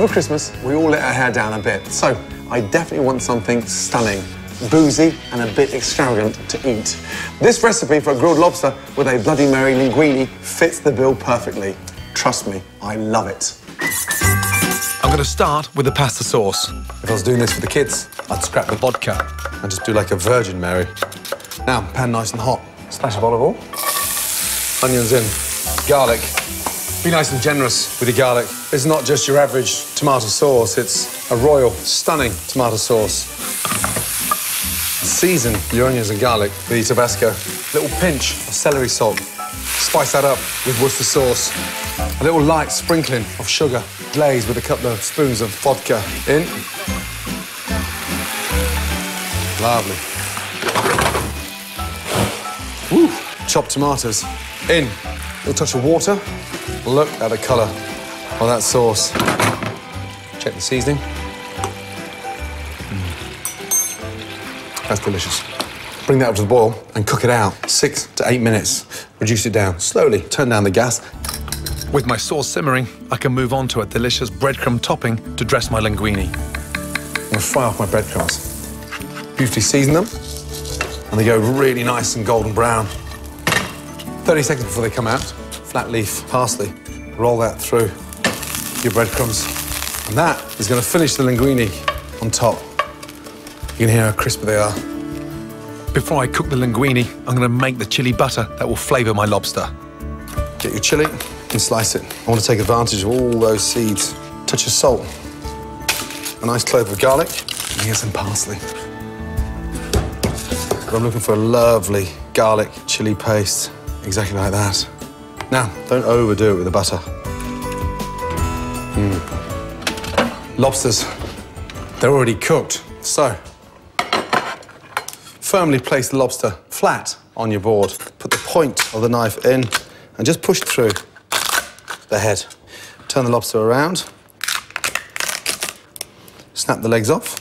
Over Christmas, we all let our hair down a bit, so I definitely want something stunning, boozy and a bit extravagant to eat. This recipe for a grilled lobster with a Bloody Mary linguine fits the bill perfectly. Trust me, I love it. I'm going to start with the pasta sauce. If I was doing this for the kids, I'd scrap the vodka and just do like a Virgin Mary. Now, pan nice and hot. Splash of olive oil. Onions in. Garlic. Be nice and generous with your garlic. It's not just your average tomato sauce, it's a royal, stunning tomato sauce. Season your onions and garlic with your Tabasco. A little pinch of celery salt. Spice that up with Worcester sauce. A little light sprinkling of sugar. Glaze with a couple of spoons of vodka in. Lovely. Woo. Chopped tomatoes in. A little touch of water. Look at the colour of that sauce. Check the seasoning. That's delicious. Bring that up to the boil and cook it out 6 to 8 minutes. Reduce it down slowly. Turn down the gas. With my sauce simmering, I can move on to a delicious breadcrumb topping to dress my linguine. I'm going to fry off my breadcrumbs. Beautifully season them, and they go really nice and golden brown. 30 seconds before they come out, flat leaf parsley. Roll that through your breadcrumbs. And that is going to finish the linguine on top. You can hear how crispy they are. Before I cook the linguine, I'm going to make the chili butter that will flavour my lobster. Get your chili and slice it. I want to take advantage of all those seeds. Touch of salt, a nice clove of garlic, and here's some parsley. But I'm looking for a lovely garlic chili paste, exactly like that. Now, don't overdo it with the butter. Lobsters, they're already cooked, so firmly place the lobster flat on your board. Put the point of the knife in and just push through the head. Turn the lobster around. Snap the legs off.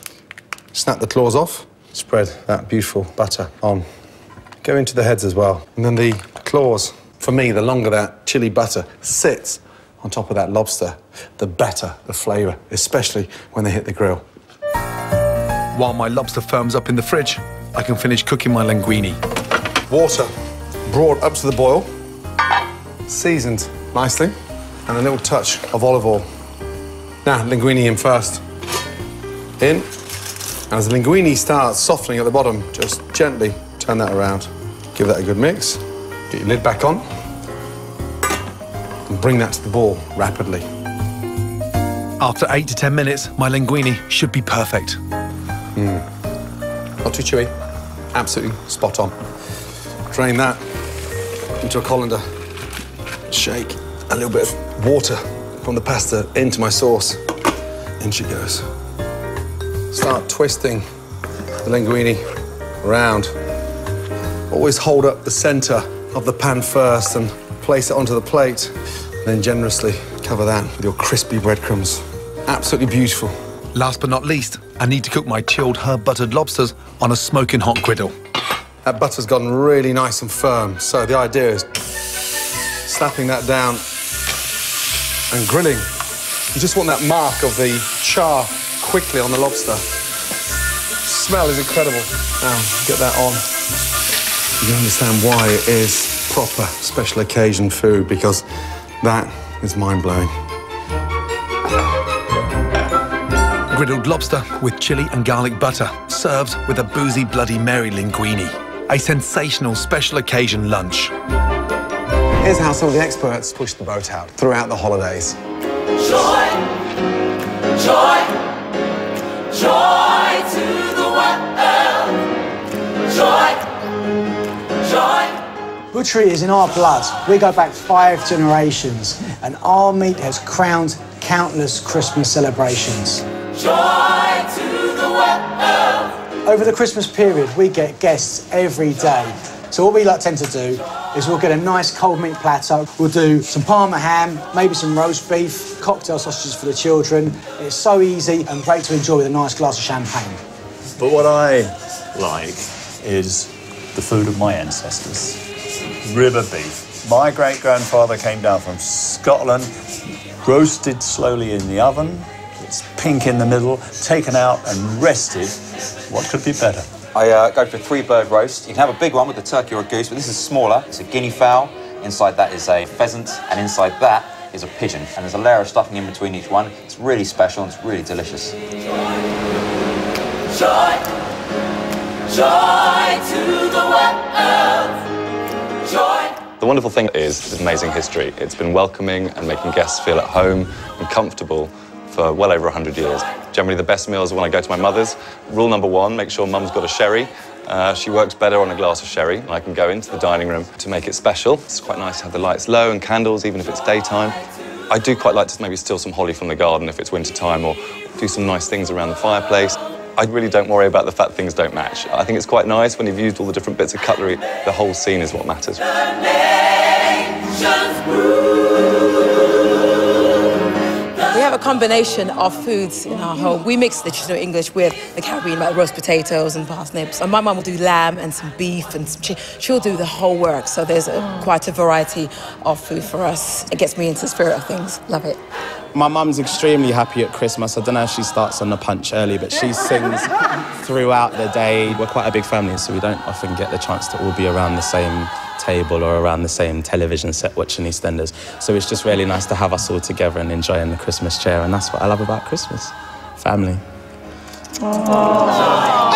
Snap the claws off. Spread that beautiful butter on. Go into the heads as well. And then the claws. For me, the longer that chili butter sits on top of that lobster, the better the flavour, especially when they hit the grill. While my lobster firms up in the fridge, I can finish cooking my linguine. Water brought up to the boil, seasoned nicely, and a little touch of olive oil. Now, linguine in first. In. And as the linguine starts softening at the bottom, just gently turn that around. Give that a good mix. Get your lid back on. And bring that to the boil rapidly. After 8 to 10 minutes, my linguine should be perfect. Not too chewy. Absolutely spot on. Drain that into a colander. Shake a little bit of water from the pasta into my sauce. In she goes. Start twisting the linguine around. Always hold up the centre of the pan first and place it onto the plate. Then generously cover that with your crispy breadcrumbs. Absolutely beautiful. Last but not least, I need to cook my chilled herb-buttered lobsters on a smoking hot griddle. That butter's gotten really nice and firm, so the idea is slapping that down and grilling. You just want that mark of the char quickly on the lobster. Smell is incredible. Now, get that on. You can understand why it is proper special occasion food, because that is mind-blowing. Griddled lobster with chili and garlic butter, served with a boozy Bloody Mary linguine. A sensational special occasion lunch. Here's how some of the experts pushed the boat out throughout the holidays. Joy, joy, joy to the world. Joy, joy. Butchery is in our blood. We go back 5 generations, and our meat has crowned countless Christmas celebrations. Joy to the world. Over the Christmas period, we get guests every day. So what we tend to do is we'll get a nice cold meat platter. We'll do some Parma ham, maybe some roast beef, cocktail sausages for the children. It's so easy and great to enjoy with a nice glass of champagne. But what I like is the food of my ancestors. River beef. My great-grandfather came down from Scotland, roasted slowly in the oven, It's pink in the middle, taken out and rested. What could be better? I go for a 3-bird roast. You can have a big one with a turkey or a goose, but this is smaller. It's a guinea fowl. Inside that is a pheasant, and inside that is a pigeon. And there's a layer of stuffing in between each one. It's really special and it's really delicious. Joy, joy to the world. Joy. The wonderful thing is its amazing history. It's been welcoming and making guests feel at home and comfortable for well over 100 years. Generally, the best meals are when I go to my mother's. Rule number 1, make sure mum's got a sherry. She works better on a glass of sherry, and I can go into the dining room to make it special. It's quite nice to have the lights low and candles, even if it's daytime. I do quite like to maybe steal some holly from the garden if it's winter time, or do some nice things around the fireplace. I really don't worry about the fact things don't match. I think it's quite nice when you've used all the different bits of cutlery. The whole scene is what matters. We have a combination of foods in our home. We mix the traditional English with the Caribbean, like roast potatoes and parsnips. And my mum will do lamb and some beef, and she'll do the whole work. So there's quite a variety of food for us. It gets me into the spirit of things. Love it. My mum's extremely happy at Christmas. I don't know if she starts on the punch early, but she sings throughout the day. We're quite a big family, so we don't often get the chance to all be around the same table or around the same television set watching EastEnders. So it's just really nice to have us all together and enjoying the Christmas cheer, and that's what I love about Christmas. Family. Aww.